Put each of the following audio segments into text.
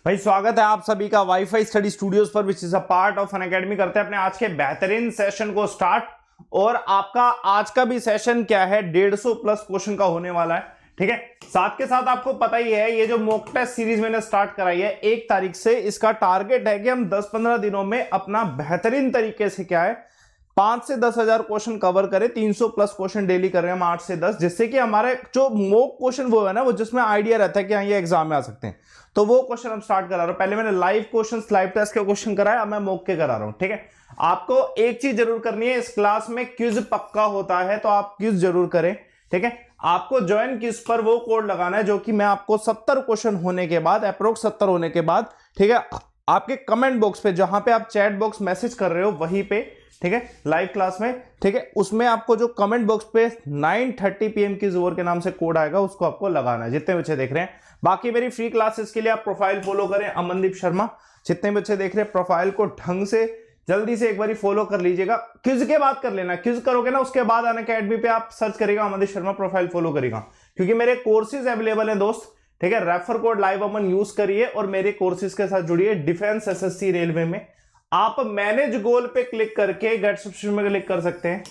भाई स्वागत है आप सभी का वाईफाई स्टडी स्टूडियोज पर, which is a part of an academy. करते हैं अपने आज के बेहतरीन सेशन को स्टार्ट। और आपका आज का भी सेशन क्या है, 150 प्लस क्वेश्चन का होने वाला है। ठीक है, साथ के साथ आपको पता ही है ये जो मॉक टेस्ट सीरीज मैंने स्टार्ट कराई है 1 तारीख से, इसका टारगेट है कि हम 10-15 दिनों में अपना बेहतरीन तरीके से क्या है 5 से 10 हजार क्वेश्चन कवर करें। 300 प्लस क्वेश्चन डेली कर रहे हैं हम 8 से 10, जिससे कि हमारे जो मॉक क्वेश्चन वो है ना, वो जिसमें आइडिया रहता है कि हाँ ये एग्जाम में आ सकते हैं, तो वो क्वेश्चन हम स्टार्ट करा रहे हैं। पहले मैंने लाइव क्वेश्चन, लाइव टेस्ट के क्वेश्चन कराया, अब मैं मॉक के करा रहा हूं। ठीक है, आपको एक चीज जरूर करनी है, इस क्लास में क्विज पक्का होता है, तो आप क्विज जरूर करें। ठीक है, आपको ज्वाइन क्विज पर वो कोड लगाना है जो कि मैं आपको 70 क्वेश्चन होने के बाद, अप्रोक्स 70 होने के बाद, ठीक है, आपके कमेंट बॉक्स पे, जहां पे आप चैट बॉक्स मैसेज कर रहे हो वहीं पे, ठीक है, लाइव क्लास में, ठीक है, उसमें आपको जो कमेंट बॉक्स पे 9:30 PM की जोर के नाम से कोड आएगा, उसको आपको लगाना है, जितने बच्चे देख रहे हैं। बाकी मेरी फ्री क्लासेस के लिए आप प्रोफाइल फॉलो करें, अमनदीप शर्मा। जितने बच्चे देख रहे हैं प्रोफाइल को ढंग से जल्दी से एक बार फॉलो कर लीजिएगा। क्विज के बाद कर लेना, क्विज करोगे ना उसके बाद अन अकेडमी पे आप सर्च करेगा अमनदीप शर्मा, प्रोफाइल फॉलो करेगा, क्योंकि मेरे कोर्सेज अवेलेबल हैं दोस्त। ठीक है, रेफर कोड लाइव अमन यूज करिए और मेरे कोर्सेज के साथ जुड़िए। डिफेंस, एसएससी, रेलवे में आप मैनेज गोल पे क्लिक करके गेट सब्सक्रिप्शन में क्लिक कर सकते हैं,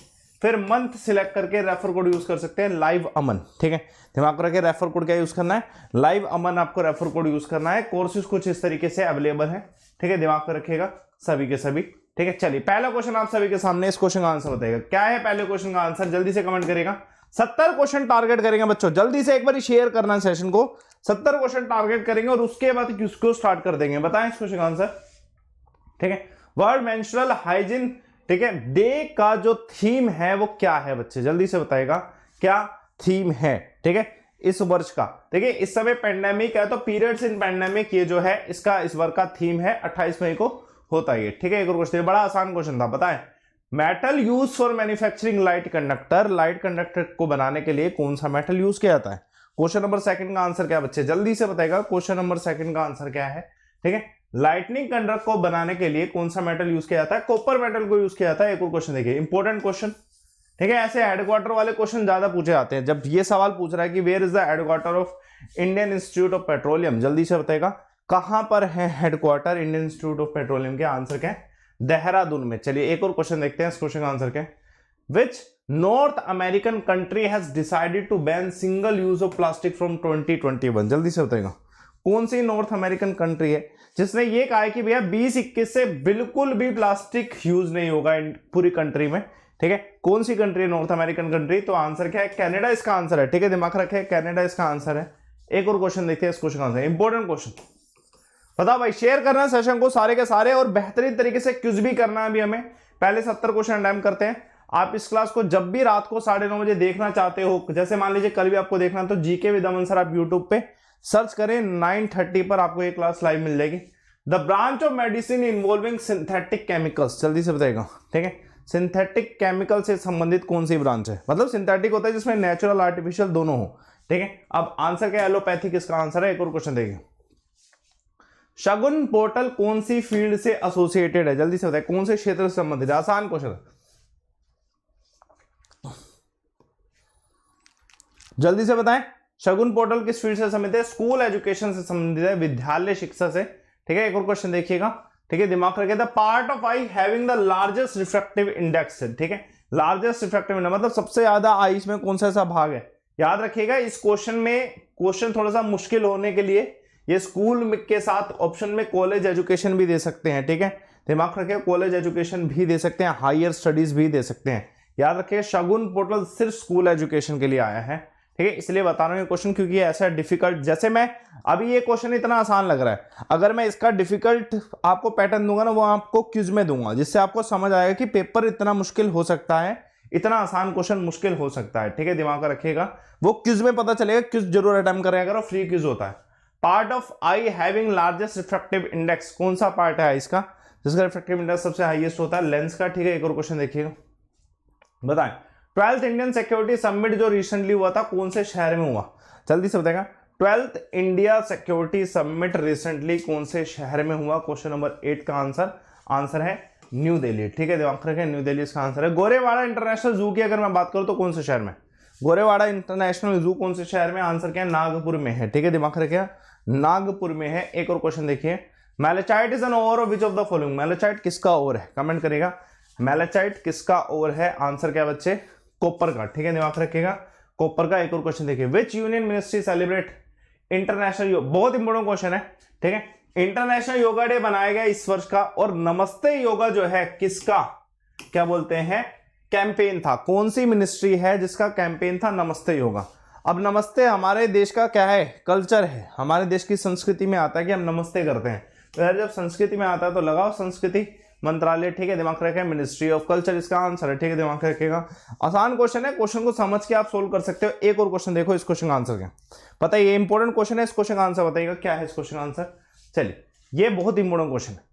फिर मंथ सिलेक्ट करके रेफर कोड यूज कर सकते हैं, लाइव अमन। ठीक है, दिमाग रखिए, रेफर कोड क्या यूज करना है, लाइव अमन आपको रेफर कोड यूज करना है। कोर्सेज कुछ इस तरीके से अवेलेबल है। ठीक है, दिमाग में रखिएगा सभी के सभी। ठीक है, चलिए पहला क्वेश्चन आप सभी के सामने, इस क्वेश्चन का आंसर बताइएगा। क्या है पहले क्वेश्चन का आंसर, जल्दी से कमेंट करेगा। 70 क्वेश्चन टारगेट करेंगे बच्चों, जल्दी से एक बार शेयर करना है सेशन को। 70 क्वेश्चन टारगेट करेंगे और उसके बाद किसको स्टार्ट कर देंगे, बताएं इस क्वेश्चन का आंसर। ठीक है, वर्ल्ड मेंस्ट्रुअल हाइजीन, ठीक है, डे का जो थीम है वो क्या है बच्चे, जल्दी से बताएगा क्या थीम है। ठीक है, इस वर्ष का, देखिए इस समय पेंडेमिक है, तो पीरियड्स इन पेंडेमिक ये जो है इसका इस वर्ष का थीम है, 28 मई को होता है ये। ठीक है, एक और क्वेश्चन, बड़ा आसान क्वेश्चन था, बताएं। Metal use for manufacturing light conductor, light conductor को बनाने के लिए कौन सा मेटल यूज किया जाता है। क्वेश्चन नंबर 2 का आंसर क्या बच्चे, जल्दी से बताएगा। क्वेश्चन नंबर 2 का आंसर क्या है। ठीक है, लाइटनिंग कंडक्टर को बनाने के लिए कौन सा मेटल यूज किया जाता है, कॉपर मेटल को यूज किया जाता है। एक और क्वेश्चन देखिए, इंपॉर्टेंट क्वेश्चन। ठीक है, ऐसे हेडक्वार्टर वाले क्वेश्चन ज्यादा पूछे जाते हैं। जब ये सवाल पूछ रहा है कि where is the headquarter of Indian Institute of Petroleum, जल्दी से बताएगा कहां पर है headquarter Indian Institute of Petroleum के, आंसर क्या है, देहरादून में। चलिए एक और क्वेश्चन देखते हैं, इस क्वेश्चन का आंसर क्या है। Which North American country has decided to ban single use of plastic from 2021, जल्दी से बताएगा कौन सी नॉर्थ अमेरिकन कंट्री है जिसने ये कहा है कि भैया 2021 से बिल्कुल भी प्लास्टिक यूज नहीं होगा पूरी कंट्री में। ठीक है, कौन सी कंट्री है नॉर्थ अमेरिकन कंट्री, तो आंसर क्या है, कनाडा इसका आंसर है। ठीक है, दिमाग रखे, कनाडा इसका आंसर है। एक और क्वेश्चन देखते हैं, इस क्वेश्चन का आंसर, इंपॉर्टेंट क्वेश्चन। बताओ भाई, शेयर करना है सेशन को सारे के सारे, और बेहतरीन तरीके से क्विज भी करना है अभी हमें। पहले 70 क्वेश्चन अटेम्प्ट करते हैं। आप इस क्लास को जब भी रात को 9:30 बजे देखना चाहते हो, जैसे मान लीजिए कल भी आपको देखना, तो जीके विद अमन सर आप यूट्यूब पे सर्च करें, 9:30 पर आपको ये क्लास लाइव मिल जाएगी। The branch of medicine involving synthetic chemicals, जल्दी से बताएगा। ठीक है, सिंथेटिक केमिकल से संबंधित कौन सी ब्रांच है, मतलब सिंथेटिक होता है जिसमें नेचुरल आर्टिफिशियल दोनों हो। ठीक है, अब आंसर क्या, एलोपैथिक इसका आंसर है। एक और क्वेश्चन देखिए, शगुन पोर्टल कौन सी फील्ड से एसोसिएटेड है, जल्दी से बताएं कौन से क्षेत्र से संबंधित है, आसान क्वेश्चन है, जल्दी से बताएं। शगुन पोर्टल किस फील्ड से संबंधित है, स्कूल एजुकेशन से संबंधित है, विद्यालय शिक्षा से। ठीक है, एक और क्वेश्चन देखिएगा। ठीक है, दिमाग रखिए, the part of I having the largest refractive index. ठीक है, लार्जेस्ट रिफ्रैक्टिव इंडेक्स मतलब सबसे ज्यादा आईज में कौन सा ऐसा भाग है, याद रखिएगा। इस क्वेश्चन में, क्वेश्चन थोड़ा सा मुश्किल होने के लिए ये स्कूल के साथ ऑप्शन में कॉलेज एजुकेशन भी दे सकते हैं। ठीक है, दिमाग रखिए, कॉलेज एजुकेशन भी दे सकते हैं, हायर स्टडीज भी दे सकते हैं। याद रखिए, शगुन पोर्टल सिर्फ स्कूल एजुकेशन के लिए आया है। ठीक है, इसलिए बता रहा हूं क्वेश्चन, क्योंकि ऐसा डिफिकल्ट, जैसे मैं अभी ये क्वेश्चन इतना आसान लग रहा है, अगर मैं इसका डिफिकल्ट आपको पैटर्न दूंगा ना, वो आपको क्विज में दूंगा, जिससे आपको समझ आएगा कि पेपर इतना मुश्किल हो सकता है, इतना आसान क्वेश्चन मुश्किल हो सकता है। ठीक है, दिमाग में रखिएगा, वो क्विज में पता चलेगा। क्विज जरूर अटेम्प्ट करेगा, अगर फ्री क्विज होता है। Part of I having largest refractive index, कौन सा पार्ट है इसका जिसका रिफ्रैक्टिव इंडेक्स सबसे हाईएस्ट होता है, लेंस का। ठीक है, एक और क्वेश्चन देखिएगा, बताएं 12th इंडियन सिक्योरिटी समिट जो रिसेंटली हुआ था कौन से शहर में हुआ, जल्दी से बताएगा। 12th India security summit recently कौन से शहर में हुआ, क्वेश्चन नंबर 8 का आंसर है न्यू दिल्ली। ठीक है, दिमाग रखें, न्यू दिल्ली इसका आंसर है। गोरेवाड़ा इंटरनेशनल जू की अगर मैं बात करूं तो कौन से शहर में, गोरेवाड़ा इंटरनेशनल जू कौन से शहर में, आंसर क्या है, नागपुर में है। ठीक है, दिमाग रखिए, नागपुर में है। एक और क्वेश्चन देखिए, malachite is an ore of which of the following, malachite किसका ओवर है, कमेंट करेगा। मैलेचाइट किसका ओवर है, आंसर क्या बच्चे, कॉपर का, ठीक है, दिमाग रखिएगा, कॉपर का। एक और क्वेश्चन देखिए, विच यूनियन मिनिस्ट्री सेलिब्रेट इंटरनेशनल, बहुत इंपॉर्टेंट क्वेश्चन है, ठीक है, इंटरनेशनल योगा डे बनाया गया इस वर्ष का, और नमस्ते योगा जो है किसका, क्या बोलते हैं, कैंपेन था, कौन सी मिनिस्ट्री है जिसका कैंपेन था नमस्ते योगा। अब नमस्ते हमारे देश का क्या है, कल्चर है, हमारे देश की संस्कृति में आता है कि हम नमस्ते करते हैं, तो यार जब संस्कृति में आता है तो लगाओ संस्कृति मंत्रालय, ठीक है, दिमाग रखें, मिनिस्ट्री ऑफ कल्चर इसका आंसर है, ठीक है, दिमाग रखिएगा। आसान क्वेश्चन है, क्वेश्चन को समझ के आप सोल्व कर सकते हो। एक और क्वेश्चन देखो, इस क्वेश्चन का आंसर क्या पता है, ये इंपॉर्टेंट क्वेश्चन है, इस क्वेश्चन का आंसर बताइएगा क्या है इस क्वेश्चन का आंसर। चलिए, ये बहुत इंपॉर्टेंट क्वेश्चन है,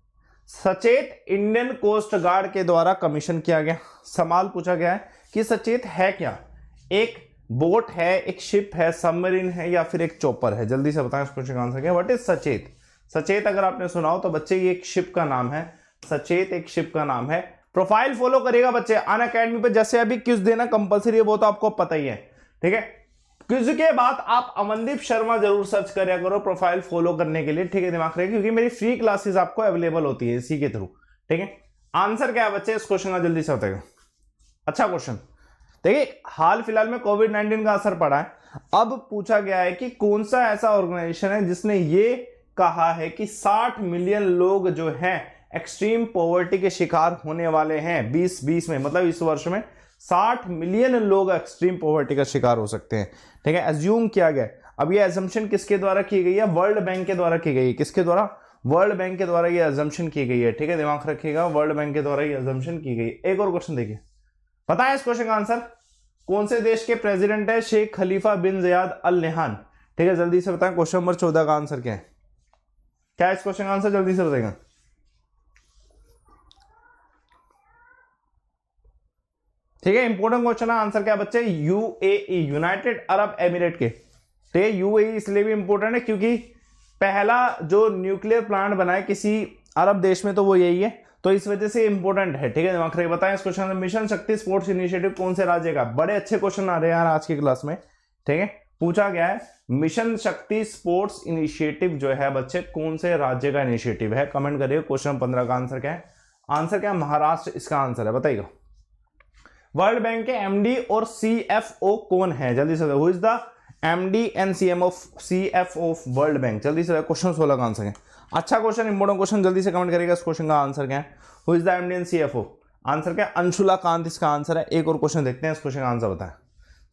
सचेत इंडियन कोस्ट गार्ड के द्वारा कमीशन किया गया, सवाल पूछा गया है कि सचेत है क्या, एक बोट है, एक शिप है, सबमरीन है, या फिर एक चॉपर है, जल्दी से बताएं इस क्वेश्चन का आंसर क्या। व्हाट इज सचेत, सचेत अगर आपने सुना हो तो बच्चे ये एक शिप का नाम है, सचेत एक शिप का नाम है। प्रोफाइल फॉलो करिएगा बच्चे अनअकैडमी पे, जैसे अभी क्विज देना कंपलसरी है वो तो आपको पता ही है, ठीक है, क्विज के बाद आप अमनदीप शर्मा जरूर सर्च करिए करो प्रोफाइल फॉलो करने के लिए, ठीक है, दिमाग रखिए, क्योंकि मेरी फ्री क्लासेस आपको अवेलेबल होती है इसी के थ्रू, ठीक है। आंसर क्या है बच्चे इस क्वेश्चन का, जल्दी से बताइएगा। अच्छा क्वेश्चन देखिए, हाल फिलहाल में कोविड-19 का असर पड़ा है, अब पूछा गया है कि कौन सा ऐसा ऑर्गेनाइजेशन है जिसने ये कहा है कि 60 मिलियन लोग जो हैं एक्सट्रीम पॉवर्टी के शिकार होने वाले हैं 2020 में, मतलब इस वर्ष में 60 मिलियन लोग एक्सट्रीम पॉवर्टी का शिकार हो सकते हैं, ठीक है, एज्यूम किया गया। अब ये एजम्पशन किसके द्वारा की गई है, वर्ल्ड बैंक के द्वारा की गई है, किसके द्वारा, वर्ल्ड बैंक के द्वारा ये एजम्पशन की गई है, ठीक है, दिमाग रखिएगा, वर्ल्ड बैंक के द्वारा ये एजम्पशन की गई। एक और क्वेश्चन देखिए, पता है इस क्वेश्चन का आंसर, कौन से देश के प्रेसिडेंट है शेख खलीफा बिन जयाद अल नहयान, ठीक है, जल्दी से बताएं क्वेश्चन नंबर 14 का आंसर क्या है, क्या है इस क्वेश्चन का आंसर, जल्दी से बताएगा। ठीक है, इंपॉर्टेंट क्वेश्चन है, आंसर क्या बच्चे, यूएई, यूनाइटेड अरब एमिरेट के, ठीक है, यूएई इसलिए भी इंपॉर्टेंट है क्योंकि पहला जो न्यूक्लियर प्लांट बना है किसी अरब देश में तो वो यही है, तो इस वजह से इंपॉर्टेंट है, ठीक है, दिमाग रखिए। बताएं इस क्वेश्चन में मिशन शक्ति स्पोर्ट्स इनिशिएटिव कौन से राज्य का, बड़े अच्छे क्वेश्चन आ रहे हैं यार आज की क्लास में, ठीक है, पूछा गया है मिशन शक्ति स्पोर्ट्स इनिशिएटिव जो है बच्चे कौन से राज्य का इनिशिएटिव है, कमेंट करिए। क्वेश्चन 15 का आंसर क्या है, आंसर क्या है, महाराष्ट्र इसका आंसर है, बताइएगा। वर्ल्ड बैंक के एमडी और सीएफओ कौन है, जल्दी से, who is the MD and CFO of world bank, जल्दी से, क्वेश्चन 16 का आंसर है। अच्छा क्वेश्चन, इंपॉर्टेंट क्वेश्चन, जल्दी से कमेंट करिएगा इस क्वेश्चन का आंसर क्या है, who is the MD and CFO, answer क्या है, अंशुला कांत इसका आंसर है। एक और क्वेश्चन देखते हैं, इस क्वेश्चन का आंसर बताएं।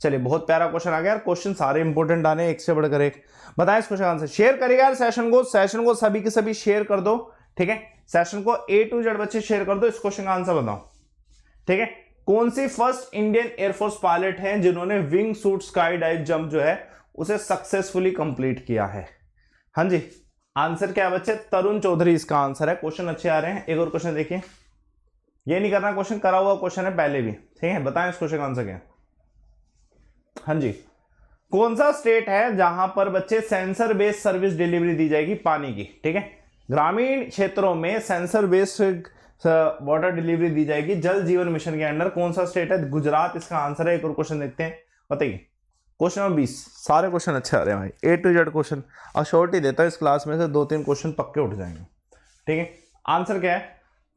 चलिए, बहुत प्यारा क्वेश्चन आ गया यार, क्वेश्चन सारे इंपॉर्टेंट आ रहे हैं, एक से बढ़कर एक। बताएं इस क्वेश्चन का आंसर, शेयर करिएगा यार सेशन को सभी के सभी शेयर कर दो, ठीक है, सेशन को A to Z बच्चे शेयर कर दो। इस क्वेश्चन का आंसर बताओ, ठीक है, कौन सी फर्स्ट इंडियन एयरफोर्स पायलट हैं जिन्होंने wing suit sky dive jump जो है उसे सक्सेसफुली कंप्लीट किया है। हाँ जी, आंसर क्या है बच्चे, तरुण चौधरी इसका आंसर है। क्वेश्चन अच्छे आ रहे हैं। एक और क्वेश्चन देखिए, ये नहीं करना, क्वेश्चन करा हुआ क्वेश्चन है पहले भी, ठीक है, बताएं इस क्वेश्चन का आंसर क्या है। हाँ जी, कौन सा स्टेट है जहां पर बच्चे सेंसर बेस्ड सर्विस डिलीवरी दी जाएगी पानी की, ठीक है, ग्रामीण क्षेत्रों में सेंसर बेस्ड वाटर डिलीवरी दी जाएगी जल जीवन मिशन के अंडर, कौन सा स्टेट है, गुजरात इसका आंसर है। एक और क्वेश्चन देखते हैं, बताइए। क्वेश्चन नंबर 20, सारे क्वेश्चन अच्छे आ रहे हैं भाई, A to Z क्वेश्चन, और शॉर्ट ही देता है इस क्लास में से 2-3 क्वेश्चन पक्के उठ जाएंगे, ठीक है। आंसर क्या है,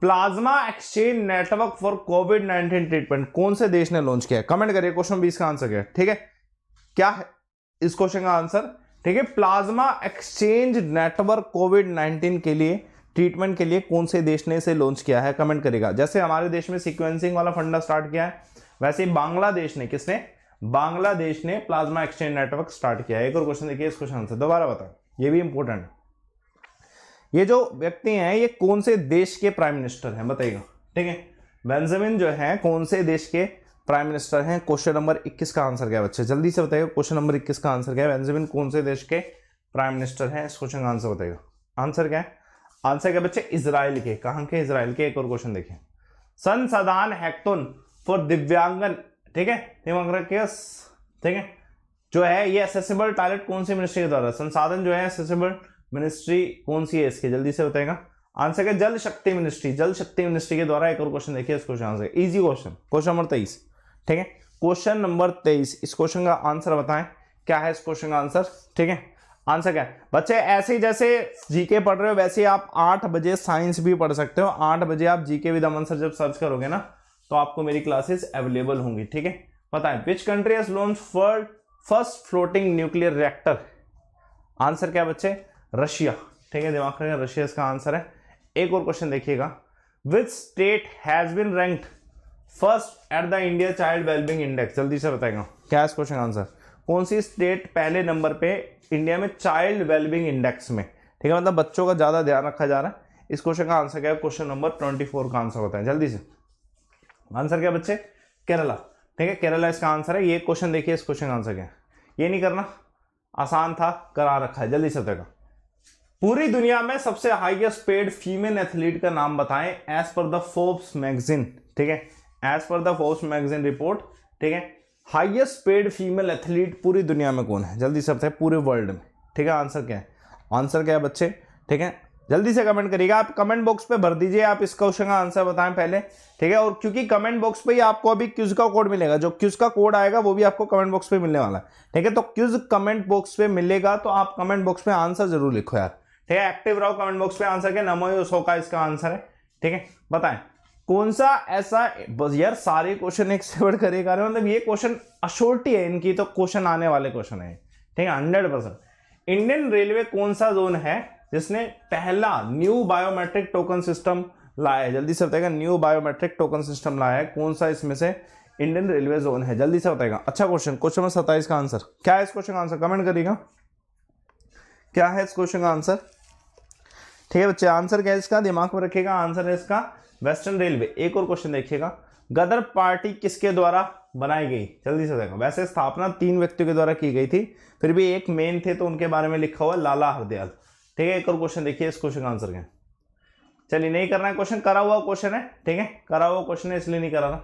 plasma exchange network for covid treatment कौन से देश ने लॉन्च किया है, कमेंट करिए। क्वेश्चन 20 का आंसर क्या है, ठीक है, क्या है इस क्वेश्चन का आंसर, ठीक है, प्लाज्मा एक्सचेंज नेटवर्क कोविड-19 के लिए ट्रीटमेंट के लिए कौन से देश ने इसे लॉन्च किया है, कमेंट करेगा। जैसे हमारे देश में सीक्वेंसिंग वाला फंडा स्टार्ट किया है, वैसे ही बांग्लादेश ने, किसने, बांग्लादेश ने प्लाज्मा एक्सचेंज नेटवर्क स्टार्ट किया है। एक और क्वेश्चन देखिए, इस क्वेश्चन आंसर दोबारा बताओ, ये भी इंपॉर्टेंट है। ये जो व्यक्ति हैं ये कौन से देश के प्राइम मिनिस्टर हैं, बताइएगा, ठीक है, बेंजामिन जो है कौन से देश के प्राइम मिनिस्टर हैं। क्वेश्चन नंबर 21 का आंसर क्या है बच्चे, जल्दी से बताइएगा। क्वेश्चन नंबर 21 का आंसर क्या है, बेंजामिन कौन से देश के प्राइम मिनिस्टर हैं, इस क्वेश्चन का आंसर बताइएगा। आंसर क्या है, आंसर क्या बच्चे, इजराइल के, कहां के, इजराइल के। एक और क्वेश्चन देखिए, संसाधन हैक्टोन फॉर दिव्यांगन, ठीक है, दिमाग रखिए, ठीक है, जो है ये एक्सेसिबल टॉयलेट कौन सी मिनिस्ट्री के द्वारा, संसाधन जो है एक्सेसिबल मिनिस्ट्री कौन सी है इसकी, जल्दी से बताएगा। आंसर क्या, जल शक्ति मिनिस्ट्री, जल शक्ति मिनिस्ट्री के द्वारा। एक और क्वेश्चन देखिए, इस question answer, easy question, question number 23, ठीक है, क्वेश्चन नंबर 23, इस क्वेश्चन का आंसर बताएं, क्या है इस क्वेश्चन का आंसर, ठीक है। आंसर क्या है बच्चे? ऐसे ही जैसे जीके पढ़ रहे हो वैसे ही आप 8 बजे साइंस भी पढ़ सकते हो। 8 बजे आप जीके विद अमन सर जब सर्च करोगे ना तो आपको मेरी क्लासेस अवेलेबल होंगी, ठीक है। बताएं which country has launch first floating nuclear reactor? Answer क्या बच्चे? रशिया, ठीक है, दिमाग रखिएगा, रशिया इसका आंसर है। एक और क्वेश्चन देखिएगा, which state has been ranked first at the India child wellbeing index? जल्दी से बताएगा क्या है इस क्वेश्चन का आंसर? कौन सी स्टेट पहले नंबर पे इंडिया में चाइल्ड वेलबींग इंडेक्स में, ठीक है, मतलब बच्चों का ज्यादा ध्यान रखा जा रहा है। इस क्वेश्चन का आंसर क्या है? क्वेश्चन नंबर 24 का आंसर होता है, जल्दी से। आंसर क्या बच्चे? केरला, ठीक है, केरला इसका आंसर है। ये क्वेश्चन देखिए, इस क्वेश्चन का आंसर क्या है? ये नहीं करना, आसान था, करा रखा है, जल्दी से बताएगा। पूरी दुनिया में सबसे हाईएस्ट पेड फीमेल एथलीट का नाम बताएं as per the Forbes magazine, ठीक है, as per the Forbes magazine report, ठीक है। हाईएस्ट पेड फीमेल एथलीट पूरी दुनिया में कौन है? जल्दी से बताएं, पूरे वर्ल्ड में, ठीक है। आंसर क्या है? आंसर क्या है बच्चे? ठीक है, जल्दी से कमेंट करिएगा, आप कमेंट बॉक्स पे भर दीजिए, आप इस क्वेश्चन का आंसर बताएं पहले, ठीक है। और क्योंकि कमेंट बॉक्स पे ही आपको अभी क्यूज का कोड मिलेगा, जो क्यूज का कोड आएगा वो भी आपको कमेंट बॉक्स पे मिलने वाला है, ठीक है। तो क्यूज कमेंट बॉक्स पे मिलेगा तो आप कमेंट बॉक्स पे आंसर जरूर लिखो यार, ठीक है, एक्टिव रहो कमेंट बॉक्स पे। आंसर क्या? नमो योसो का इसका आंसर है, ठीक है। बताएं कौन सा ऐसा, बस यार सारे क्वेश्चन एक से बढ़कर एक आ रहे हैं, मतलब ये क्वेश्चन अश्योरिटी है इनकी, तो क्वेश्चन आने वाले क्वेश्चन है, ठीक है, 100%। इंडियन रेलवे कौन सा जोन है जिसने पहला न्यू बायोमेट्रिक टोकन सिस्टम लाया है? जल्दी से बताएगा, न्यू बायोमेट्रिक टोकन सिस्टम लाया है, कौन सा इसमें से इंडियन रेलवे जोन है? जल्दी से बताएगा। अच्छा क्वेश्चन, क्वेश्चन नंबर 27 का आंसर क्या है? इस क्वेश्चन का आंसर कमेंट करिएगा, क्या है इस क्वेश्चन का आंसर, ठीक है बच्चे। आंसर क्या है इसका? दिमाग में रखिएगा, आंसर है इसका वेस्टर्न रेलवे। एक और क्वेश्चन देखिएगा, गदर पार्टी किसके द्वारा बनाई गई? जल्दी से देखो, वैसे स्थापना 3 व्यक्तियों के द्वारा की गई थी, फिर भी एक मेन थे तो उनके बारे में लिखा हुआ लाला हरदयाल, ठीक है। एक और क्वेश्चन देखिए, इस क्वेश्चन का आंसर क्या? चलिए नहीं करना है क्वेश्चन, करा हुआ क्वेश्चन है, ठीक है, करा हुआ क्वेश्चन है इसलिए नहीं करा रहा।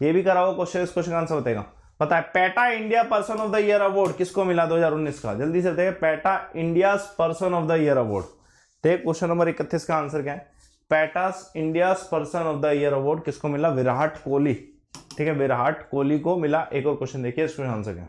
ये भी करा हुआ क्वेश्चन, इस क्वेश्चन का आंसर बताएगा। पता है PETA India person of the year award किसको मिला 2019 का? जल्दी से बताइए, PETA India person of the year award, ठीक है। क्वेश्चन नंबर 31 का आंसर क्या है? PETA's India person of the year award किसको मिला? विराट कोहली, ठीक है, विराट कोहली को मिला। एक और क्वेश्चन देखिए, इसका आंसर क्या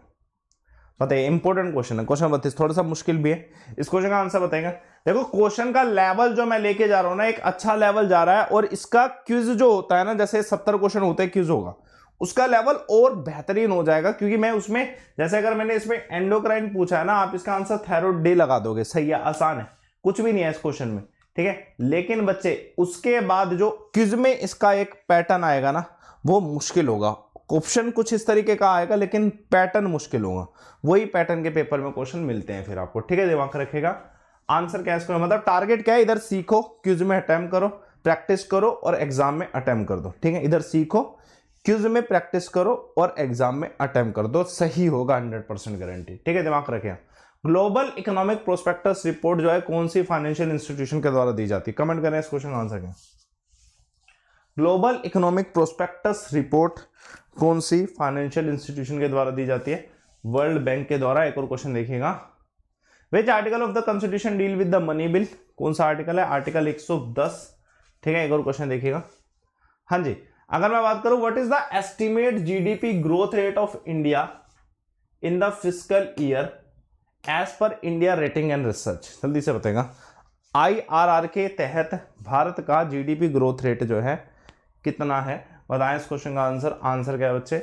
बताइए? इंपॉर्टेंट क्वेश्चन है, क्वेश्चन 32, थोड़ा सा मुश्किल भी है, इस क्वेश्चन का आंसर बताएगा। देखो क्वेश्चन का लेवल जो मैं लेके जा रहा हूं ना, एक अच्छा लेवल जा रहा है, और इसका क्विज जो होता है ना, जैसे 70 क्वेश्चन होते हैं क्विज होगा, उसका लेवल और बेहतरीन हो जाएगा, क्योंकि मैं उसमें, जैसे अगर मैंने इसमें एंडोक्राइन पूछा है ना, आप इसका आंसर थायराइड डे लगा दोगे, सही है, आसान है, कुछ भी नहीं है इस क्वेश्चन में, ठीक है। लेकिन बच्चे उसके बाद जो क्विज में इसका एक पैटर्न आएगा ना, वो मुश्किल होगा। ऑप्शन कुछ इस तरीके का आएगा लेकिन पैटर्न मुश्किल होगा, वही पैटर्न के पेपर में क्वेश्चन मिलते हैं फिर आपको, ठीक है, दिमाग रखेगा। आंसर क्या है इसको? मतलब टारगेट क्या है? इधर सीखो, क्विज में अटेम्प्ट करो, प्रैक्टिस करो और एग्जाम में अटेम्प्ट कर दो, ठीक है। इधर सीखो, क्विज में प्रैक्टिस करो और एग्जाम में अटेम्प्ट कर दो, सही होगा 100% गारंटी, ठीक है, दिमाग रखेगा। ग्लोबल इकोनॉमिक प्रोस्पेक्टस रिपोर्ट जो है कौन सी फाइनेंशियल इंस्टीट्यूशन के द्वारा दी जाती है? कमेंट करें इस क्वेश्चन का आंसर क्या? ग्लोबल इकोनॉमिक प्रोस्पेक्टस रिपोर्ट कौन सी फाइनेंशियल इंस्टीट्यूशन के द्वारा दी जाती है? वर्ल्ड बैंक के द्वारा। एक और क्वेश्चन देखिएगा, which article of the constitution deal with the money bill? कौन सा आर्टिकल है? आर्टिकल 110, ठीक है। एक और क्वेश्चन देखिएगा, हाँ जी, अगर मैं बात करूं what is the estimate GDP growth rate of India in the fiscal year as per India rating and research? जल्दी से बताएगा। IRR के तहत भारत का जीडीपी ग्रोथ रेट जो है कितना है? बताएं इस क्वेश्चन का आंसर। आंसर क्या है बच्चे?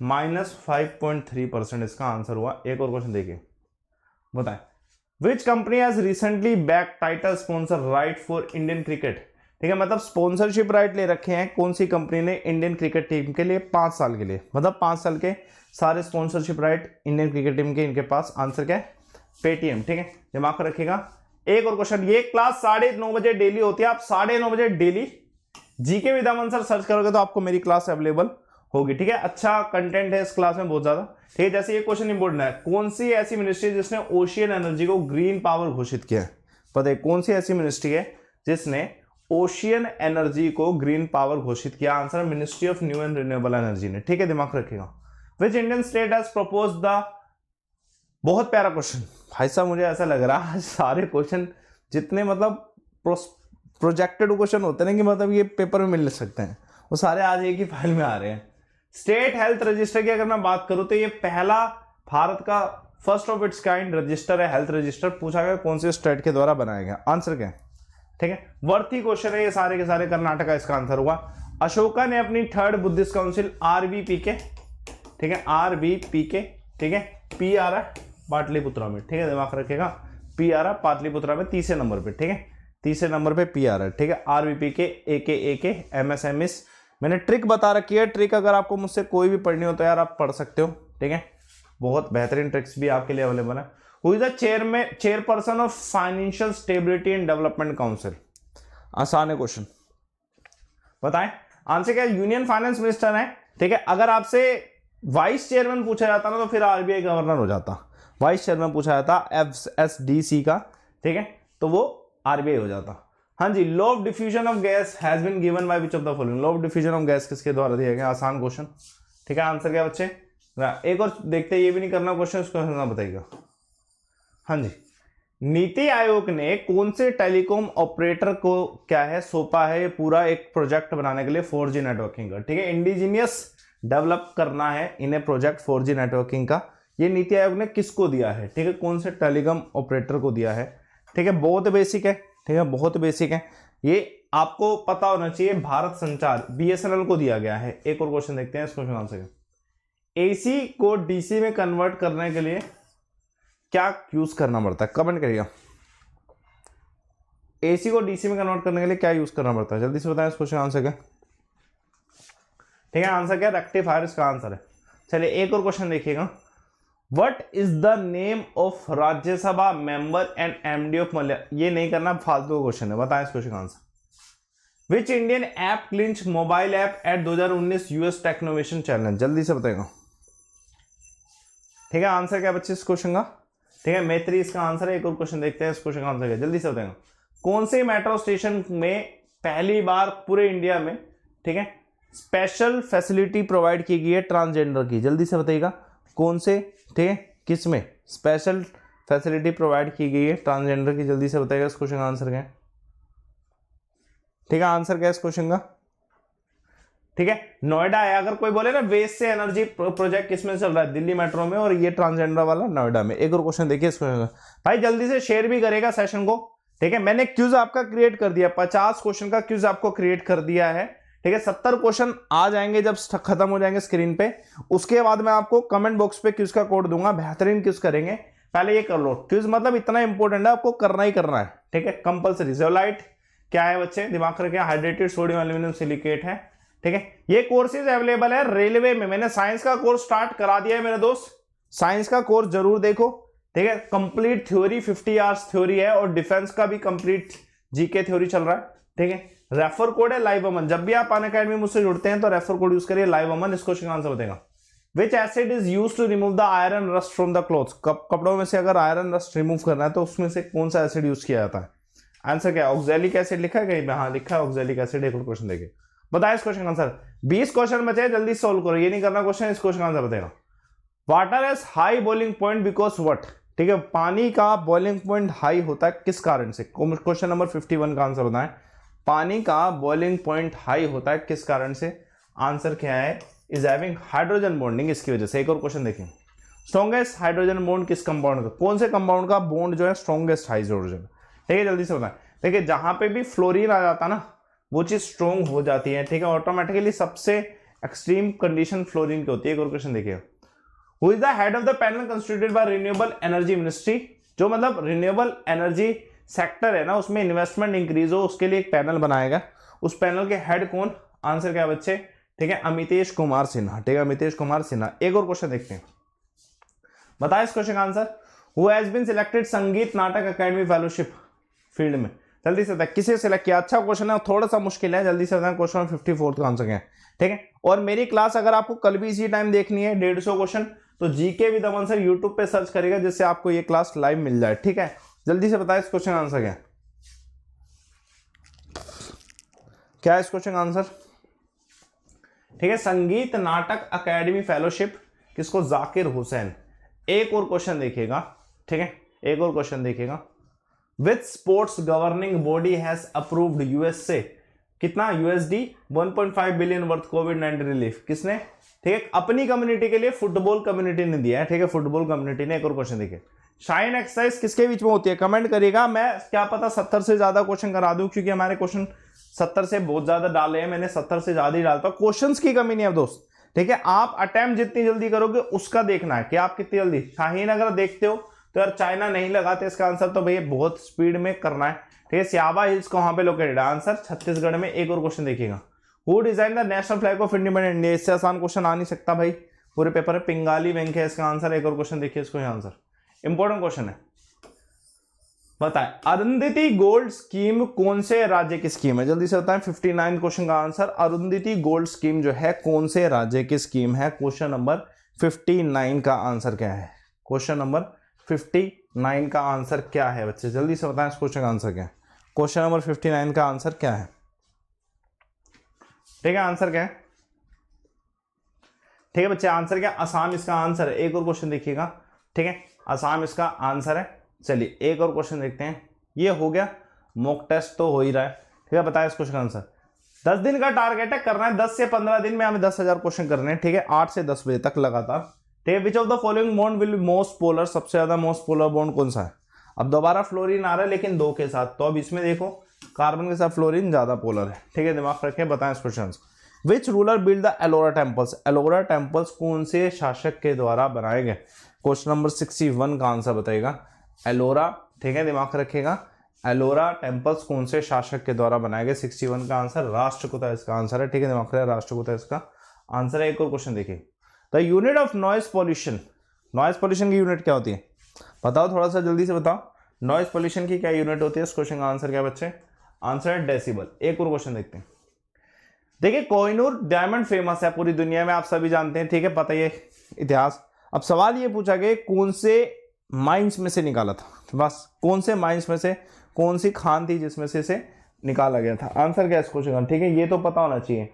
-5.3% इसका आंसर हुआ। एक और क्वेश्चन देखिए, बताएं which company has recently back title sponsor right for Indian cricket? ठीक है, मतलब स्पॉन्सरशिप राइट ले रखे हैं कौन सी कंपनी ने इंडियन क्रिकेट टीम के लिए 5 साल के लिए, मतलब 5 साल के सारे sponsorship right Indian cricket team के इनके पास। आंसर क्या है? पेटीएम, ठीक है, दिमाग में रखिएगा। एक और क्वेश्चन, ये क्लास 9:30 बजे डेली होती है, आप 9:30 बजे daily GK with Aman sir search करोगे तो आपको मेरी क्लास अवेलेबल होगी, ठीक है। अच्छा कंटेंट है इस क्लास में बहुत ज्यादा, ठीक है। जैसे ये क्वेश्चन इंपोर्टेंट है, कौन सी ऐसी मिनिस्ट्री जिसने ओशियन एनर्जी को ग्रीन पावर घोषित किया है? पता है कौन सी ऐसी मिनिस्ट्री है जिसने ओशियन एनर्जी को ग्रीन पावर घोषित किया? Answer ministry of new and renewable energy ने, ठीक है, दिमाग रखिएगा। Which Indian state has propose the, बहुत प्यारा क्वेश्चन भाई साहब, मुझे ऐसा लग रहा है सारे क्वेश्चन जितने मतलब प्रोजेक्टेड क्वेश्चन होते हैं ना कि मतलब ये पेपर में मिल सकते हैं, वो सारे आज एक ही फाइल में आ रहे हैं। स्टेट हेल्थ रजिस्टर की अगर मैं बात करूं तो ये पहला भारत का first of its kind register है, हेल्थ रजिस्टर। पूछा गया कौन से स्टेट के द्वारा बनाया गया, आंसर क्या है? ठीक है, वर्थी क्वेश्चन है ये सारे के सारे, कर्नाटक का इसका आंसर हुआ। अशोका ने अपनी थर्ड बुद्धिस्ट काउंसिल आरबीपीके, ठीक है, आरबीपीके, ठीक है, पी आ रहा है पाटलिपुत्रा में, ठीक है, दिमाग रखेगा, पी आ रहा है पाटलिपुत्रा में तीसरे नंबर पे, ठीक है, तीसरे नंबर पे पी आ रहा है, ठीक है, आरबीपीके, एके, एमएसएमएस। मैंने ट्रिक बता रखी है, ट्रिक अगर आपको मुझसे कोई भी पढ़नी हो तो यार आप पढ़ सकते हो, ठीक है, बहुत बेहतरीन ट्रिक्स भी आपके लिए अवेलेबल है। Who is the chairperson of financial stability and development council? आसान है क्वेश्चन, बताएं आंसर क्या? यूनियन फाइनेंस मिनिस्टर है, ठीक है। अगर आपसे वाइस चेयरमैन पूछा जाता ना तो फिर आरबीआई गवर्नर हो जाता, वाइस चेयरमैन पूछा जाता एफएसडीसी का, ठीक है, तो वो आरबीआई हो जाता। हाँ जी, law of diffusion of gas has been given by which of the following? Law of diffusion of gas किसके द्वारा दिया गया? आसान क्वेश्चन, ठीक है, आंसर क्या बच्चे? एक और देखते हैं, ये भी नहीं करना क्वेश्चन, उसको बताइएगा। हाँ जी, नीति आयोग ने कौन से टेलीकॉम ऑपरेटर को क्या है सौंपा है ये पूरा एक प्रोजेक्ट बनाने के लिए 4G नेटवर्किंग का, ठीक है, इंडिजीनियस डेवलप करना है इन्हें प्रोजेक्ट 4G नेटवर्किंग का। ये नीति आयोग ने किसको दिया है, ठीक है, कौन से टेलीकॉम ऑपरेटर को दिया है, ठीक है, बहुत बेसिक है, ठीक है, बहुत बेसिक है, ये आपको पता होना चाहिए। भारत संचार बीएसएनएल को दिया गया है। एक और क्वेश्चन देखते हैं, इस क्वेश्चन आंसर एसी को डीसी में कन्वर्ट करने के लिए क्या यूज करना पड़ता है? कमेंट करिएगा, एसी को डीसी में कन्वर्ट करने के लिए क्या यूज करना पड़ता है? जल्दी से बताएं इस क्वेश्चन आंसर क्या, ठीक है, आंसर क्या? रेक्टिफायर इसका आंसर है। चलिए एक और क्वेश्चन देखिएगा, what is the name of Rajya Sabha member and MD of मलया? ये नहीं करना, फालतू क्वेश्चन है, बताएं इस क्वेश्चन का answer. Which Indian app clinch mobile app at 2019 US technovation challenge? जल्दी से बताएगा, ठीक है, आंसर क्या बच्चे इस क्वेश्चन का? ठीक है, मैत्री इसका आंसर है। एक और क्वेश्चन देखते हैं, इस क्वेश्चन का आंसर क्या? जल्दी से बताएगा, कौन से मेट्रो स्टेशन में पहली बार पूरे इंडिया में, ठीक है, स्पेशल फैसिलिटी प्रोवाइड की गई है ट्रांसजेंडर की? जल्दी से बताइएगा, कौन से, ठीक है, किस में स्पेशल फैसिलिटी प्रोवाइड की गई है ट्रांसजेंडर की? जल्दी से बताइएगा इस क्वेश्चन का आंसर क्या है, ठीक है, आंसर क्या है इस क्वेश्चन का? ठीक है, नोएडा है। अगर कोई बोले ना वेस्ट से एनर्जी प्रोजेक्ट किसमें चल रहा है? दिल्ली मेट्रो में, और ये ट्रांसजेंडर वाला नोएडा में। एक और क्वेश्चन देखिए इस क्वेश्चन का, भाई जल्दी से शेयर भी करेगा सेशन को, ठीक है, मैंने क्विज आपका क्रिएट कर दिया, 50 क्वेश्चन का क्विज आपको क्रिएट कर दिया है, ठीक है, 70 क्वेश्चन आ जाएंगे जब खत्म हो जाएंगे स्क्रीन पे, उसके बाद मैं आपको कमेंट बॉक्स पे क्विज का कोड दूंगा, बेहतरीन क्विज करेंगे। पहले ये कर लो क्विज, मतलब इतना इंपॉर्टेंट है, आपको करना ही करना है, ठीक है, कंपल्सरी। ज़ेओलाइट क्या है बच्चे, दिमाग रखें, हाइड्रेटेड सोडियम एल्यूमिनियम सिलिकेट है, ठीक है। ये कोर्सेज अवेलेबल है रेलवे में, मैंने साइंस का कोर्स स्टार्ट करा दिया है मेरे दोस्त, साइंस का कोर्स जरूर देखो, ठीक है, कंप्लीट थ्योरी 50 आवर्स थ्योरी है, और डिफेंस का भी कंप्लीट जीके थ्योरी चल रहा है, ठीक है। रेफर कोड है लाइव अमन, जब भी आप अनअकैडमी मुझसे जुड़ते हैं तो रेफर कोड यूज करिए लाइव अमन। इस क्वेश्चन का आंसर बताएगा, which acid is used to remove the iron rust from the clothes? कपड़ों में से अगर आयरन रस्ट रिमूव करना है तो उसमें से कौन सा एसिड यूज किया जाता है? आंसर क्या है? ऑक्सैलिक एसिड लिखा है कहीं पे? हाँ लिखा है ऑक्सैलिक एसिड। एक और क्वेश्चन देखिए, बताए इस क्वेश्चन का आंसर। 20 क्वेश्चन बचे, जल्दी सोल्व करो, ये नहीं करना क्वेश्चन, इस क्वेश्चन का आंसर बताएगा। Water has high boiling point because what? ठीक है, पानी का बॉइलिंग पॉइंट हाई होता है किस कारण से? क्वेश्चन नंबर 51 का आंसर होता है, पानी का बॉइलिंग पॉइंट हाई होता है किस कारण से? आंसर क्या है? इज हैविंग हाइड्रोजन बॉन्डिंग, इसकी वजह से। एक और क्वेश्चन देखिए, स्ट्रॉन्गेस्ट हाइड्रोजन बॉन्ड किस कंपाउंड का? कौन से कंपाउंड का बॉन्ड जो है स्ट्रॉन्गेस्ट हाइड्रोजन? ठीक है, जल्दी से बताएं। देखिए जहां पे भी फ्लोरीन आ जाता ना वो चीज स्ट्रॉन्ग हो जाती है, ठीक है, ऑटोमेटिकली। सबसे एक्सट्रीम कंडीशन फ्लोरीन की होती है। एक और क्वेश्चन देखिए, who is the head of the panel constituted by renewable energy ministry? जो मतलब रिन्यूएबल एनर्जी सेक्टर है ना, उसमें इन्वेस्टमेंट इंक्रीज हो उसके लिए एक पैनल बनाएगा, उस पैनल के हेड कौन? आंसर क्या बच्चे? ठीक है, अमितेश कुमार सिन्हा, ठीक है, अमितेश कुमार सिन्हा। एक और क्वेश्चन देखते हैं, बताए इस क्वेश्चन का answer. Who has been selected Sangeet Natak academy fellowship field में? जल्दी से बताए, किसे सिलेक्ट किया? अच्छा क्वेश्चन है, थोड़ा सा मुश्किल है, जल्दी से बताएं। क्वेश्चन 54 का आंसर क्या है? ठीक है, और मेरी क्लास अगर आपको कल भी इसी टाइम देखनी है 150 क्वेश्चन, तो GK with Aman sir YouTube पे सर्च करेगा, जिससे आपको ये क्लास लाइव मिल जाए, ठीक है। जल्दी से बताए इस क्वेश्चन का आंसर क्या है? क्या है इस क्वेश्चन का आंसर? ठीक है, संगीत नाटक अकेडमी फेलोशिप किसको? जाकिर हुसैन। एक और क्वेश्चन देखिएगा, ठीक है, एक और क्वेश्चन देखिएगा, विच sports governing body has approved US से कितना? यूएसडी 1.5 बिलियन वर्थ कोविड-19 रिलीफ? किसने? ठीक ठीक है, अपनी कम्युनिटी के लिए फुटबॉल कम्युनिटी ने दिया है, ठीक है, फुटबॉल कम्युनिटी ने। एक और क्वेश्चन देखिए, शाइन एक्सरसाइज किसके बीच में होती है, कमेंट करिएगा। मैं क्या पता 70 से ज्यादा क्वेश्चन करा दूं, क्योंकि हमारे क्वेश्चन 70 से बहुत ज्यादा डाले हैं, मैंने 70 से ज्यादा ही डालता हूं। क्वेश्चंस की कमी नहीं है दोस्त, ठीक है। आप अटेम्प्ट जितनी जल्दी करोगे उसका देखना है कि आप कितनी जल्दी। शाहीन अगर देखते हो तो यार चाइना नहीं लगाते इसका आंसर, तो भैया बहुत स्पीड में करना है, ठीक है। सियाबा हिल्स कहां पे लोकेटेड है, आंसर छत्तीसगढ़ में। एक और क्वेश्चन देखिएगा, who design the national flag of independent India. इससे आसान क्वेश्चन आ नहीं सकता भाई पूरे पेपर में। पिंगाली बैंक है इसका आंसर। एक और क्वेश्चन देखिए, इसको आंसर इंपॉर्टेंट क्वेश्चन है, बताएं अरुंधति गोल्ड स्कीम कौन से राज्य की स्कीम है, जल्दी से बताएं। 59 क्वेश्चन का आंसर, अरुंधति गोल्ड स्कीम जो है कौन से राज्य की स्कीम है। क्वेश्चन नंबर 59 का आंसर क्या है, क्वेश्चन नंबर 59 का आंसर क्या है बच्चे, जल्दी से बताएं इस क्वेश्चन का आंसर क्या है। क्वेश्चन नंबर 59 का आंसर क्या है, ठीक है, आंसर क्या है, ठीक है बच्चे, आंसर क्या, असम इसका आंसर है। एक और क्वेश्चन देखिएगा, ठीक है, असम इसका आंसर है। चलिए एक और क्वेश्चन देखते हैं, ये हो गया, मॉक टेस्ट तो हो ही रहा है, ठीक है। बताया इस क्वेश्चन का आंसर। 10 दिन का टारगेट है, करना है 10 से 15 दिन में हमें 10,000 क्वेश्चन करने हैं, ठीक है, 8 से 10 बजे तक लगातार, ठीक है। विच of the following bond will be most polar, सबसे ज्यादा मोस्ट पोलर बॉन्ड कौन सा है। अब दोबारा फ्लोरीन आ रहा है लेकिन 2 के साथ, तो अब इसमें देखो कार्बन के साथ फ्लोरीन ज्यादा पोलर है, ठीक है, दिमाग रखे। बताएं इस question. Which ruler build the Ellora temples, Ellora temples कौन से शासक के द्वारा बनाए गए। क्वेश्चन नंबर 61 का आंसर बताएगा, एलोरा, ठीक है, दिमाग रखेगा। एलोरा टेम्पल्स कौन से शासक के द्वारा बनाए गए। 61 का आंसर राष्ट्रकूटा इसका आंसर है, ठीक है, दिमाग रखेगा, राष्ट्रकूटा इसका आंसर है। एक और क्वेश्चन देखिए, the unit of noise pollution, noise pollution की यूनिट क्या होती है, बताओ थोड़ा सा जल्दी से बताओ, नॉइज पॉल्यूशन की क्या यूनिट होती है। इस क्वेश्चन का आंसर क्या बच्चे, आंसर है डेसिबल। एक और क्वेश्चन देखते हैं, देखिए कोहिनूर डायमंड फेमस है पूरी दुनिया में, आप सभी जानते हैं, ठीक है, पता है इतिहास। अब सवाल ये पूछा गया कौन से माइंस में से निकाला था, बस कौन से माइंस में से, कौन सी खान थी जिसमें से इसे निकाला गया था। आंसर क्या है इस क्वेश्चन का, ठीक है, ये तो पता होना चाहिए,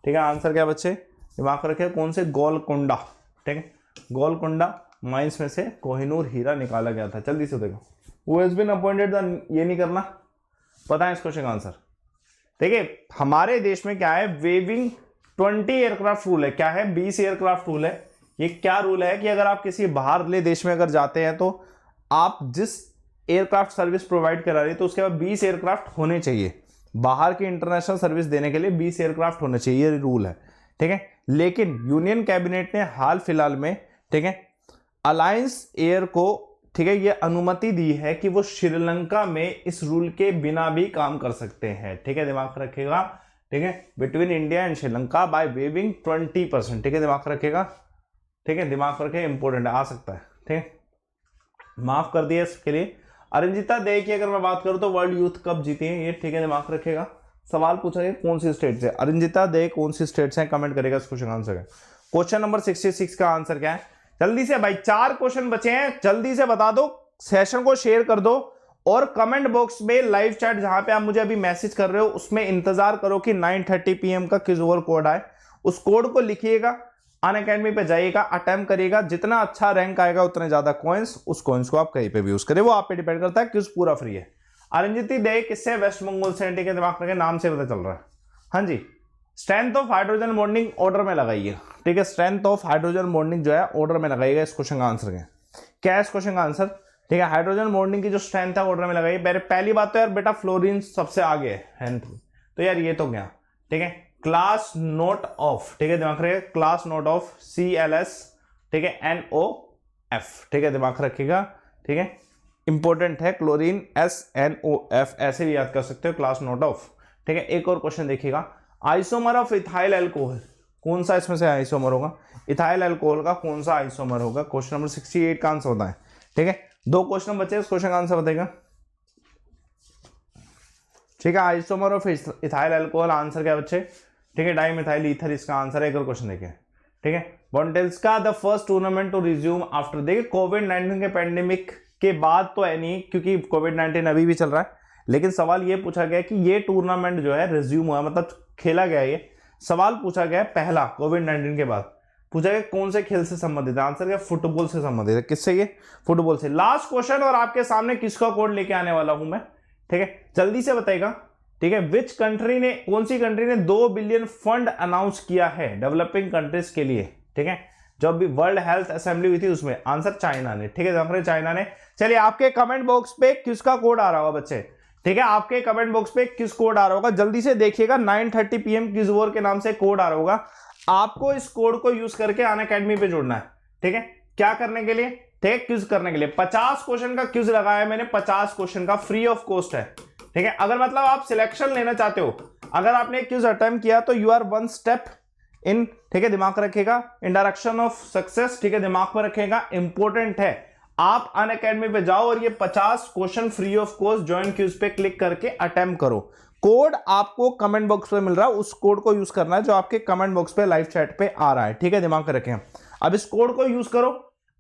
ठीक है। आंसर क्या बच्चे, दिमाग रखे, कौन से गोलकोंडा, ठीक है, गोलकोंडा माइंस में से कोहिनूर हीरा निकाला गया था। जल्दी से देखो, who has been appointed the, ये नहीं करना, पता है इस क्वेश्चन का आंसर। देखिए हमारे देश में क्या है, वेविंग 20 एयरक्राफ्ट रूल है, क्या है, 20 एयरक्राफ्ट रूल है। ये क्या रूल है कि अगर आप किसी बाहरले देश में अगर जाते हैं तो आप जिस एयरक्राफ्ट सर्विस प्रोवाइड करा रही है तो उसके बाद 20 एयरक्राफ्ट होने चाहिए। बाहर की इंटरनेशनल सर्विस देने के लिए 20 एयरक्राफ्ट होने चाहिए, ये रूल है, ठीक है। लेकिन यूनियन कैबिनेट ने हाल फिलहाल में, ठीक है, अलायंस एयर को, ठीक है, ये अनुमति दी है कि वो श्रीलंका में इस रूल के बिना भी काम कर सकते हैं, ठीक है, दिमाग रखेगा, ठीक है, between India and Sri Lanka by waiving 20%, ठीक है, दिमाग रखेगा, ठीक है, दिमाग रखे, इंपॉर्टेंट आ सकता है, ठीक है, माफ कर दिया इसके लिए। अरंजिता दे की अगर मैं बात करूं तो वर्ल्ड यूथ कप जीती है ये, ठीक है, दिमाग रखेगा। सवाल पूछा गया कौन सी स्टेट से, अरंजिता दे कौन सी स्टेट से, कमेंट करेगा इस क्वेश्चन का आंसर है। क्वेश्चन नंबर 66 का आंसर क्या है, जल्दी से भाई, 4 क्वेश्चन बचे हैं, जल्दी से बता दो, सेशन को शेयर कर दो और कमेंट बॉक्स में लाइव चैट जहां पे आप मुझे अभी मैसेज कर रहे हो उसमें इंतजार करो कि 9:30 PM का किस ओवर कोड आए, उस कोड को लिखिएगा, अनअकैडमी पे जाइएगा, अटेम्प्ट करिएगा, जितना अच्छा रैंक आएगा उतने ज्यादा कॉइंस, उस कॉइंस को आप कहीं पे भी यूज करें, वो आप पे डिपेंड करता है, क्यूज पूरा फ्री है। अरंजिती दे किससे, वेस्ट बंगाल से, ठीक है, दिमाग रखे, नाम से पता चल रहा है। हाँ जी, strength of hydrogen bonding order में लगाइए, ठीक है, स्ट्रेंथ ऑफ हाइड्रोजन बॉन्डिंग जो है ऑर्डर में लगाइएगा। इस क्वेश्चन का आंसर क्या है, इस क्वेश्चन का आंसर, ठीक है, हाइड्रोजन बॉन्डिंग की जो स्ट्रेंथ है ऑर्डर में लगाइए। पहली बात तो यार बेटा फ्लोरीन सबसे आगे है, तो यार ये तो क्या, ठीक है, क्लास नोट ऑफ, ठीक है, दिमाग रखिएगा, क्लास नोट ऑफ CLS, ठीक है, NOF, ठीक है, दिमाग रखिएगा, ठीक है, इंपॉर्टेंट है, क्लोरीन SNOF, ऐसे भी याद कर सकते हो, क्लास नोट ऑफ, ठीक है। एक और क्वेश्चन देखिएगा, आइसोमर ऑफ इथाइल अल्कोहल, कौन सा इसमें से आइसोमर होगा, इथाइल अल्कोहल का कौन सा आइसोमर होगा। क्वेश्चन नंबर 68 का आंसर होता है, ठीक है, 2 क्वेश्चन बचे, इस क्वेश्चन का आंसर बताएगा, ठीक है, isomer of ethyl alcohol, answer क्या बच्चे, ठीक है, डाइमिथाइल ईथर इसका आंसर है। एक और क्वेश्चन देखिए, ठीक है, Bundesliga the first tournament to resume after, देखिए कोविड-19 के पैंडेमिक के बाद तो है नहीं, क्योंकि कोविड-19 अभी भी चल रहा है, लेकिन सवाल ये पूछा गया कि ये टूर्नामेंट जो है रिज्यूम हुआ, मतलब खेला गया, ये सवाल पूछा गया पहला कोविड-19 के बाद, पूछा गया कौन से खेल से संबंधित है, आंसर क्या, फुटबॉल से संबंधित है। किससे, ये फुटबॉल से। लास्ट क्वेश्चन और आपके सामने किसका कोड लेके आने वाला हूं मैं, ठीक है, जल्दी से बताइएगा, ठीक है, विच कंट्री ने, कौन सी कंट्री ने 2 बिलियन फंड अनाउंस किया है डेवलपिंग कंट्रीज के लिए, ठीक है, जो भी वर्ल्ड हेल्थ असेंबली हुई थी उसमें, आंसर चाइना ने, ठीक है, चाइना ने। चलिए आपके कमेंट बॉक्स पे किसका कोड आ रहा होगा बच्चे, ठीक है, आपके कमेंट बॉक्स पे किस कोड आ रहा होगा जल्दी से देखिएगा। 9:30 PM क्विज वॉर के नाम से कोड आ रहा होगा, आपको इस कोड को यूज करके अनअकैडमी पे जुड़ना है, ठीक है। क्या करने के लिए, ठीक है, क्विज करने के लिए 50 क्वेश्चन का क्विज लगाया है मैंने, 50 क्वेश्चन का फ्री ऑफ कॉस्ट है, ठीक है। अगर मतलब आप सिलेक्शन लेना चाहते हो, अगर आपने क्विज अटेम्प्ट किया तो you are one step in, ठीक है, दिमाग रखिएगा, इन डायरेक्शन ऑफ सक्सेस, ठीक है, दिमाग में रखिएगा, इंपॉर्टेंट है। आप अनअकैडमी पे जाओ और ये 50 question free of cost join quiz पे क्लिक करके अटेम्प्ट करो। कोड आपको कमेंट बॉक्स पे मिल रहा है, उस कोड को यूज करना है जो आपके कमेंट बॉक्स पे लाइव चैट पे आ रहा है, ठीक है, दिमाग में रखें। अब इस कोड को यूज करो,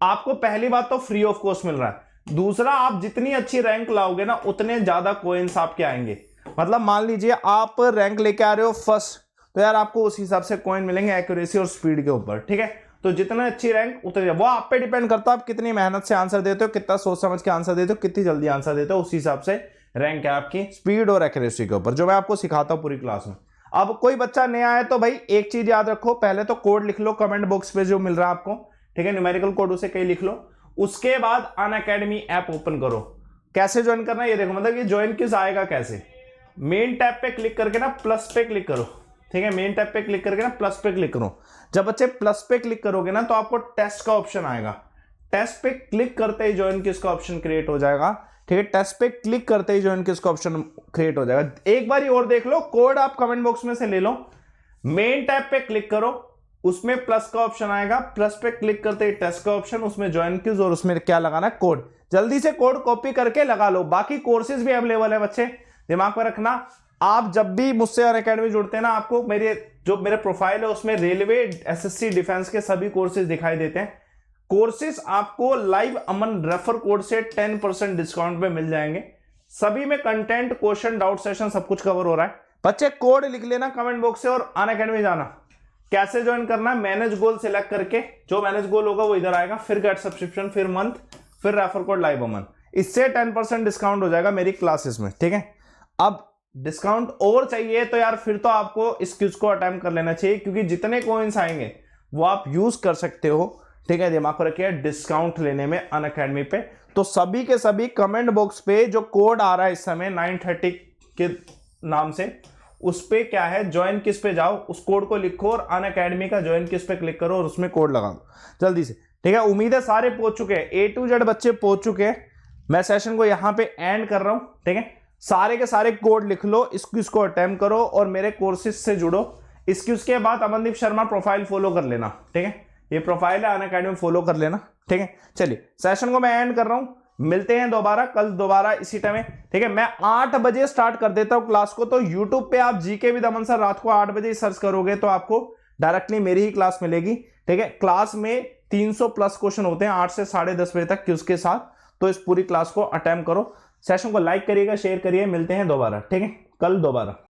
आपको पहली बात तो फ्री ऑफ कॉस्ट मिल रहा है, दूसरा आप जितनी अच्छी रैंक लाओगे ना उतने ज्यादा कॉइन्स आपके आएंगे। मतलब मान लीजिए आप रैंक लेके आ रहे हो फर्स्ट, तो यार आपको उस हिसाब से कॉइन मिलेंगे एक्यूरेसी और स्पीड के ऊपर, ठीक है। तो जितना अच्छी रैंक उतनी, वो आप पे डिपेंड करता है आप कितनी मेहनत से आंसर देते हो, कितना सोच समझ के आंसर देते हो, कितनी जल्दी आंसर देते हो, उस हिसाब से रैंक है आपकी स्पीड और एक्यूरेसी के ऊपर, जो मैं आपको सिखाता हूं पूरी क्लास में। अब कोई बच्चा नया है तो भाई एक चीज याद रखो, पहले तो कोड लिख लो कमेंट बॉक्स पे जो मिल रहा है आपको, ठीक है, न्यूमेरिकल कोड उसे कहीं लिख लो। उसके बाद अनअकैडमी ऐप ओपन करो। कैसे ज्वाइन करना है ये देखो, मतलब ये ज्वाइन किस आएगा कैसे, मेन टैब पे क्लिक करके ना प्लस पे क्लिक करो, ठीक है, मेन टैब पे क्लिक करके ना प्लस पे क्लिक करो। जब बच्चे प्लस पे क्लिक करोगे ना तो आपको टेस्ट का ऑप्शन आएगा, टेस्ट पे क्लिक करते ही ज्वाइन किस का ऑप्शन क्रिएट हो जाएगा, ठीक है, टेस्ट पे क्लिक करते ही ज्वाइन किस का ऑप्शन क्रिएट हो जाएगा। एक बार और देख लो, कोड आप कमेंट बॉक्स में से ले लो, मेन टैब पे क्लिक करो, उसमें प्लस का ऑप्शन आएगा, प्लस पे क्लिक करते ही टेस्ट का ऑप्शन, उसमें ज्वाइन क्विज और उसमें क्या लगाना है, कोड। जल्दी से कोड कॉपी करके लगा लो। बाकी कोर्सेज भी अवेलेबल है बच्चे, दिमाग में रखना। आप जब भी मुझसे अनअकैडमी जुड़ते हैं ना, आपको मेरे प्रोफाइल है उसमें रेलवे, एसएससी, डिफेंस के सभी कोर्सेज दिखाई देते हैं। कोर्सेज आपको लाइव अमन रेफर कोड से 10% डिस्काउंट पे मिल जाएंगे। सभी में कंटेंट, क्वेश्चन, डाउट सेशन सब कुछ कवर हो रहा है। बच्चे कोड लिख लेना कमेंट बॉक्स से और अनअकैडमी जाना। कैसे ज्वाइन करना है, मैनेज गोल सिलेक्ट करके, जो मैनेज गोल होगा वो इधर आएगा, फिर गेट सब्सक्रिप्शन, फिर मंथ, फिर रेफर कोड लाइव अमन, इससे 10% डिस्काउंट हो जाएगा मेरी क्लासेस में, ठीक है। अब डिस्काउंट और चाहिए तो यार फिर तो आपको इस क्विज को अटेम्प्ट कर लेना चाहिए, क्योंकि जितने कॉइन्स आएंगे वो आप यूज कर सकते हो, ठीक है, दिमाग को रखिए डिस्काउंट लेने में अनअकैडमी पे। तो सभी के सभी कमेंट बॉक्स पे जो कोड आ रहा है इस समय 9:30 के नाम से, उस पे क्या है, ज्वाइन किस पे जाओ, उस कोड को लिखो और अनअकैडमी का ज्वाइन किस पे क्लिक करो और उसमें कोड लगा दो जल्दी से, ठीक है। उम्मीद है सारे पहुंच चुके हैं, A to Z बच्चे पहुंच चुके हैं। मैं सेशन को यहां पे एंड कर रहा हूं, ठीक है। सारे के सारे कोड लिख लो, इस क्विज को अटेम्प्ट करो और मेरे कोर्सेज से जुड़ो। इस क्विज के बाद अमनदीप शर्मा प्रोफाइल फॉलो कर लेना, ठीक है, ये प्रोफाइल है अनअकैडमी, फॉलो कर लेना, ठीक है। चलिए सेशन को मैं एंड कर रहा हूं, मिलते हैं दोबारा कल दोबारा इसी टाइम, ठीक है। मैं 8 बजे स्टार्ट कर देता हूं क्लास को, तो यूट्यूब पे आप जीके विद अमन सर रात को 8 बजे सर्च करोगे तो आपको डायरेक्टली मेरी ही क्लास मिलेगी, ठीक है। क्लास में 300 प्लस क्वेश्चन होते हैं 8 से 10:30 बजे तक क्विज के साथ, तो इस पूरी क्लास को अटेम्प्ट करो। सेशन को लाइक करिएगा, शेयर करिए, मिलते हैं दोबारा, ठीक है, कल दोबारा।